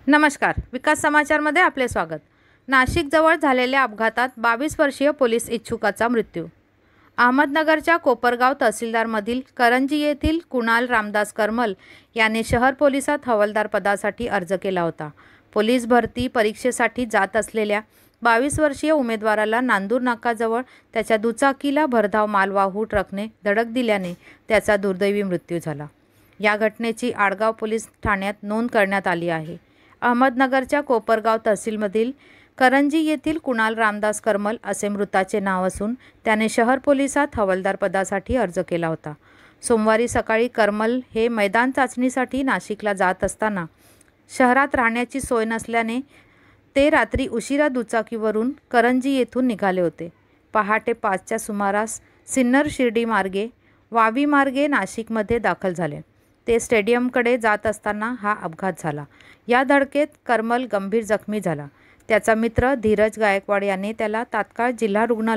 नमस्कार. विकास समाचारमध्ये आपले स्वागत. नाशिकजवळ झालेल्या अपघातात 22 वर्षीय पोलीस इच्छुकाचा मृत्यू. अहमदनगरच्या कोपरगाव तहसीलदारमधील करंजी येथील कुणाल रामदास करमल याने शहर पोलिसात हवालदार पदासाठी अर्ज केला होता. पोलीस भरती परीक्षेसाठी जात असलेल्या 22 वर्षीय उमेदवाराला नांदूर नाकाजवळ त्याच्या दुचाकीला भरधाव मालवाहू ट्रकने धडक दिल्याने त्याचा दुर्दैवी मृत्यू झाला. या घटनेची आडगाव पोलीस ठाण्यात नोंद करण्यात आली आहे. अहमदनगरच्या कोपरगाव तहसीलमधील करंजी येथील कुणाल रामदास करमल असे मृताचे नाव असून त्याने शहर पोलिसात हवालदार पदासाठी अर्ज केला होता. सोमवारी सकाळी करमल हे मैदान चाचणीसाठी नाशिकला जात असताना शहरात राहण्याची सोय नसल्याने ते रात्री उशिरा दुचाकीवरून करंजी येथून निघाले होते. पहाटे 5च्या सुमारास सिन्नर शिर्डी मार्गे वावी मार्गे नाशिकमध्ये दाखल झाले. ते स्टेडियमकडे जात असताना हा अपघात झाला. या धडकेत करमल गंभीर जखमी झाला. त्याचा मित्र धीरज गायकवाड याने त्याला तात्काळ जिल्हा रुग्णालयात